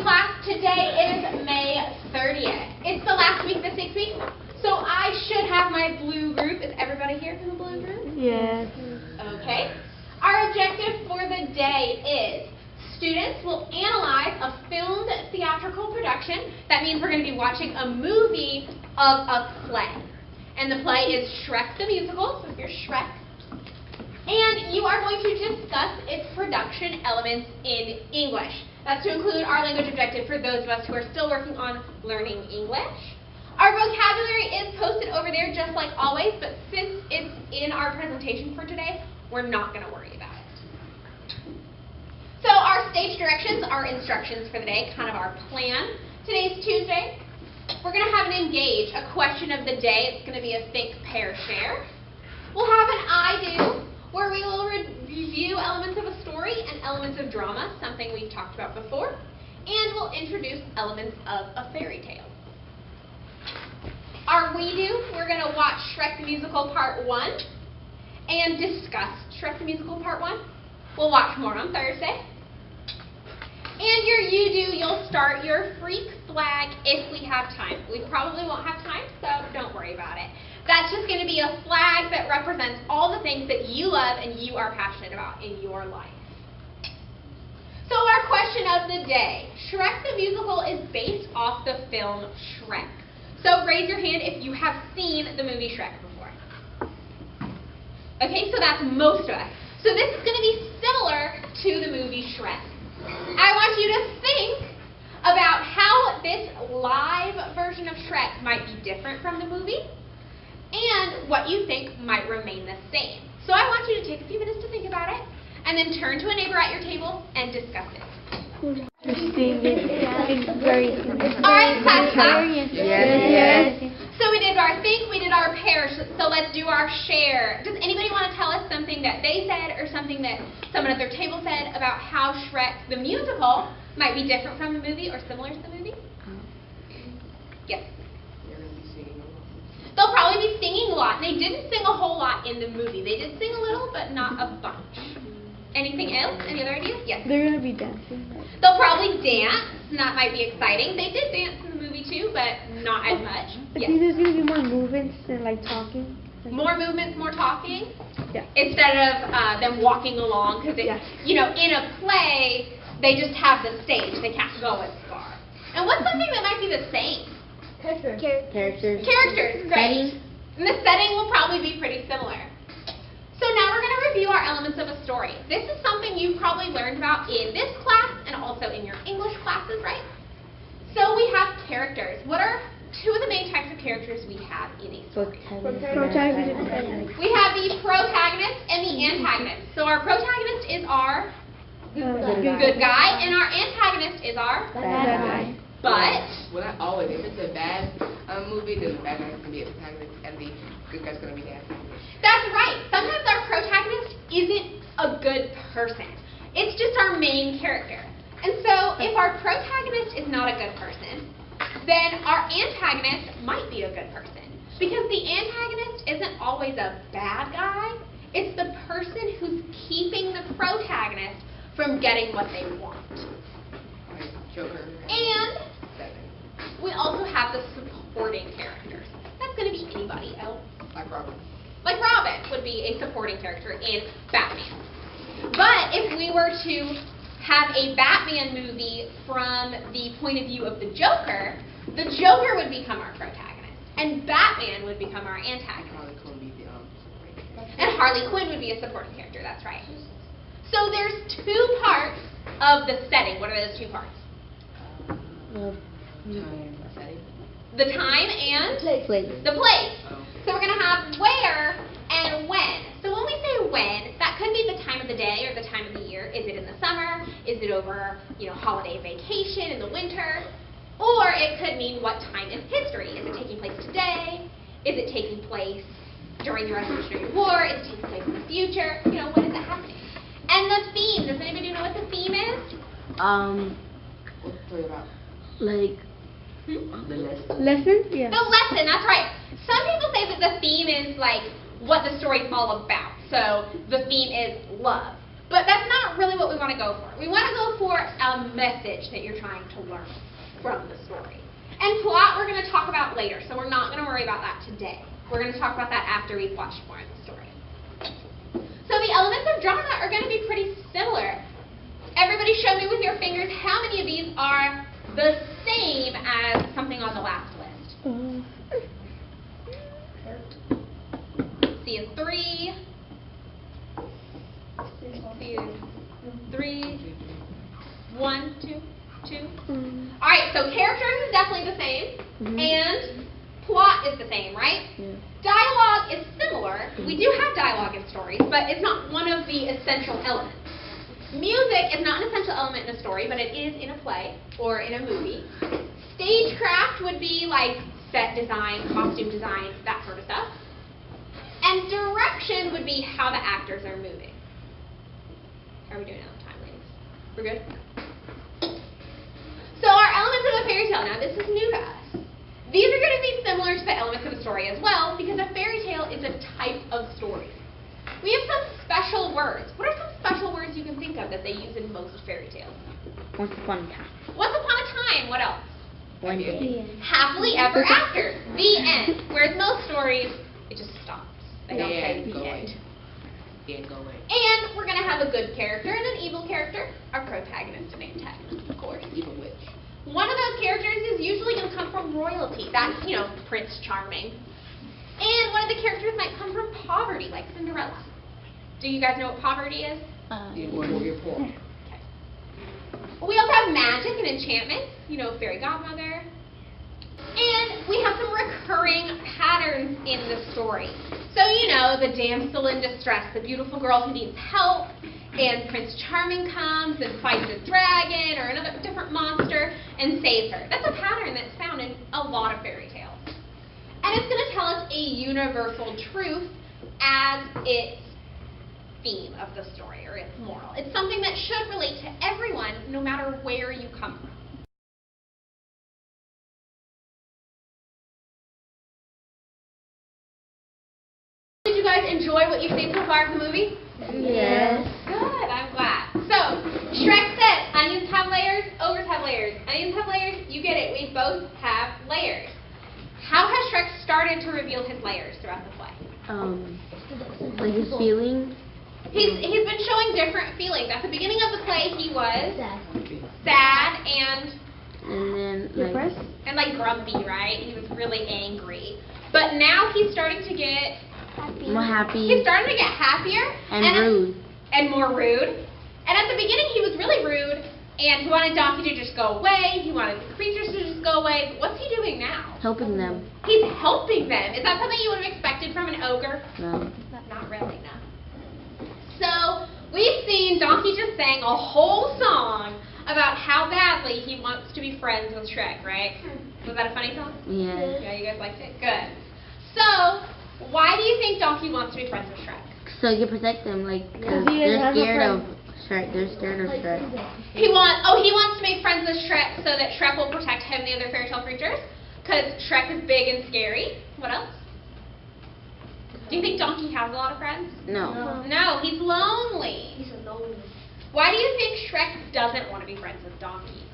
class. Today is May 30th. It's the last week of the 6 weeks, so I should have my blue group. Is everybody here from the blue group? Yes. Okay. Our objective for the day is students will analyze a filmed theatrical production. That means we're going to be watching a movie of a play. And the play is Shrek the Musical, so here's Shrek. And you are going to discuss its production elements in English. That's to include our language objective for those of us who are still working on learning English. Our vocabulary is posted over there just like always, but since it's in our presentation for today, we're not going to worry about it. So our stage directions are instructions for the day, kind of our plan. Today's Tuesday. We're going to have an engage, a question of the day. It's going to be a think, pair, share. We'll have an I do, where we will review elements of a story and elements of drama, something we've talked about before, and we'll introduce elements of a fairy tale. Our we do, we're going to watch Shrek the Musical Part 1 and discuss Shrek the Musical Part 1. We'll watch more on Thursday. And your you do, you'll start your freak flag if we have time. We probably won't have time, so don't worry about it. That's just going to be a flag that represents all the things that you love and you are passionate about in your life. So our question of the day. Shrek the Musical is based off the film Shrek. So raise your hand if you have seen the movie Shrek before. Okay, so that's most of us. So this is going to be similar to the movie Shrek. I want you to think about how this live version of Shrek might be different from the movie and what you think might remain the same. So I want you to take a few minutes to think about it and then turn to a neighbor at your table and discuss it. All right, class. Yes. So we did our think, we did our pair, so let's do our share. Does anybody want to tell us something that they said or something that someone at their table said about how Shrek the Musical might be different from the movie or similar to the movie? Yes. They'll probably be singing a lot. They didn't sing a whole lot in the movie. They did sing a little, but not a bunch. Anything else? Any other ideas? Yes. They're going to be dancing. They'll probably dance, and that might be exciting. They did dance in the movie too, but not as much. I think there's going to be more movements than like talking. More movements, more talking? Yeah. Instead of them walking along, because you know, in a play, they just have the stage. They can't go as far. And what's something that might be the same? Characters. Great. Setting. And the setting will probably be pretty similar. So now we're going to review our elements of a story. This is something you probably learned about in this class and also in your English classes, right? So we have characters. What are two of the main types of characters we have in a story? Protagonist. We have the protagonist and the antagonist. So our protagonist is our good guy, and our antagonist is our bad guy. But well, not always. If it's a bad movie, then the bad guy's going to be a protagonist, and the good guy's going to be the antagonist. that's right. Sometimes our protagonist isn't a good person. It's just our main character. And so if our protagonist is not a good person, then our antagonist might be a good person. Because the antagonist isn't always a bad guy. It's the person who's keeping the protagonist from getting what they want. Like Joker. And we also have the supporting characters. That's going to be anybody else. Like Robin. Like Robin would be a supporting character in Batman. But if we were to have a Batman movie from the point of view of the Joker would become our protagonist. And Batman would become our antagonist. And Harley Quinn would be a supporting character, that's right. So there's two parts of the setting. What are those two parts? The time and Place. the place. So we're going to have where and when. So when we say when, that could be the time of the day or the time of the year. Is it in the summer? Is it over, holiday vacation in the winter? Or it could mean what time in history. Is it taking place today? Is it taking place during the Revolutionary War? Is it taking place in the future? When is it happening? And the theme. Does anybody know what the theme is? What's the story about? Like The lesson. lesson? Yeah. The lesson, that's right. Some people say that the theme is like what the story's all about. So the theme is love. But that's not really what we want to go for. We want to go for a message that you're trying to learn from the story. And plot we're going to talk about later, so we're not going to worry about that today. We're going to talk about that after we've watched more of the story. So the elements of drama are going to be pretty similar. Everybody show me with your fingers how many of these are the same as something on the last list. See a 3. See a 3. 1, 2, 2. All right, so characters is definitely the same, and plot is the same, right? Dialogue is similar. We do have dialogue in stories, but it's not one of the essential elements. Music is not an essential element in a story, but it is in a play or in a movie. Stagecraft would be like set design, costume design, that sort of stuff. And direction would be how the actors are moving. How are we doing on time, ladies? We're good? So our elements of a fairy tale, now this is new to us. These are going to be similar to the elements of a story as well, because a fairy tale is a type of story. We have some special words. What are some special words you can think of that they use in most fairy tales? Once upon a time. Once upon a time, what else? One day. Happily ever after. The end. Whereas most stories, it just stops. They don't say the end. Go away. And we're going to have a good character and an evil character. Our protagonist named TEKS, of course. Evil witch. One of those characters is usually going to come from royalty. That's, Prince Charming. And one of the characters might come from poverty, like Cinderella. Do you guys know what poverty is? You're poor. Okay. We also have magic and enchantment, fairy godmother. And we have some recurring patterns in the story. So, the damsel in distress, the beautiful girl who needs help, and Prince Charming comes and fights a dragon or another different monster and saves her. That's a pattern that's found in a lot of fairy tales. And it's going to tell us a universal truth as its theme of the story, or its moral. It's something that should relate to everyone, no matter where you come from. Did you guys enjoy what you've seen so far of the movie? Yes. Good, I'm glad. So, Shrek said, onions have layers, ogres have layers. Onions have layers, you get it, we both have layers. How has Shrek started to reveal his layers throughout the play? Like his feelings. He's been showing different feelings. At the beginning of the play, he was sad and then grumpy, right? He was really angry. But now he's starting to get more happy. He's starting to get happier and rude. And more rude. And at the beginning, he was really rude, and he wanted Donkey to just go away. He wanted the creatures to just go away. But what's he doing now? Helping them. He's helping them. Is that something you would have expected from an ogre? No. Not really, no. So, we've seen Donkey just sang a whole song about how badly he wants to be friends with Shrek, right? Was that a funny song? Yeah. Yeah, you guys liked it? Good. So, why do you think Donkey wants to be friends with Shrek? So you can protect them, because they're scared of Shrek. They're scared of Shrek. He wants to make friends with Shrek so that Shrek will protect him and the other fairy tale creatures. Because Shrek is big and scary. What else? Do you think Donkey has a lot of friends? No. No, he's lonely. He's lonely. Why do you think Shrek doesn't want to be friends with Donkey?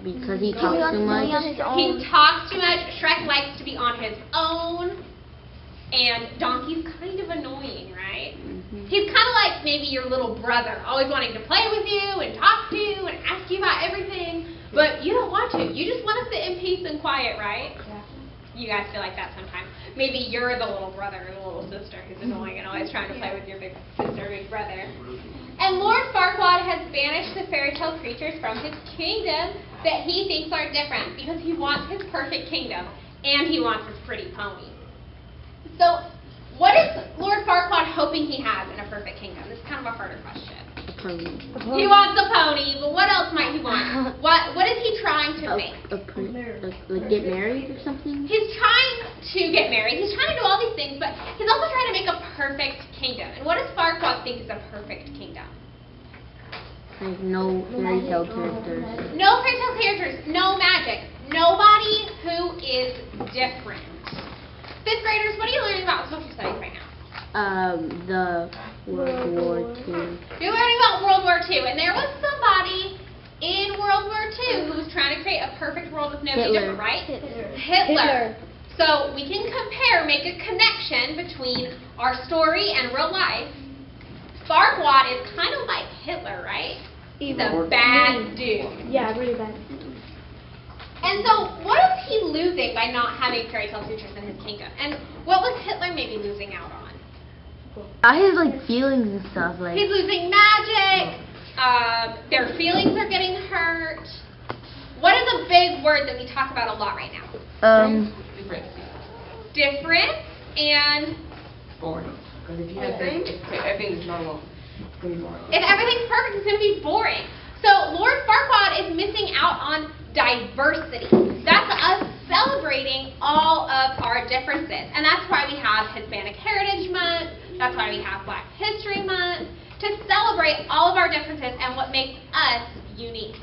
Because he talks too much. He talks too much. Shrek likes to be on his own. And Donkey's kind of annoying, right? He's kind of like maybe your little brother, always wanting to play with you and talk to you and ask you about everything. But you don't want to. You just want to sit in peace and quiet, right? Yeah. You guys feel like that sometimes. Maybe you're the little brother or the little sister who's annoying and always trying to play with your big sister or big brother. And Lord Farquaad has banished the fairy tale creatures from his kingdom that he thinks are different because he wants his perfect kingdom and he wants his pretty pony. So, what is Lord Farquaad hoping he has in a perfect kingdom? This is kind of a harder question. A pony. He wants a pony, but what else might he want? What is he trying to make? Like get married or something? He's trying to get married. He's trying to do all these things, but he's also trying to make a perfect kingdom. And what does Farquaad think is a perfect kingdom? Like no fairy tale characters. No fairy tale characters, no magic, nobody who is different. Fifth graders, what are you learning about social studies right now? the World War II. You're learning about World War II, and there was somebody in World War II who was trying to create a perfect world with nobody Hitler. different, right? Hitler. So we can compare, make a connection between our story and real life. Farquaad is kind of like Hitler, right? He's a bad dude. Yeah, really bad. And so what is he losing by not having fairy tale creatures in his kingdom? And what was Hitler maybe losing out on? His like feelings and stuff, like He's losing magic. Their feelings are getting hurt. What is a big word that we talk about a lot right now? Different and boring. Because if you have everything is normal, it's going to be boring. if everything's perfect, it's going to be boring. So Lord Farquaad is missing out on diversity. That's us celebrating all of our differences. And that's why we have Hispanic Heritage Month. That's why we have Black History Month, to celebrate all of our differences and what makes us unique.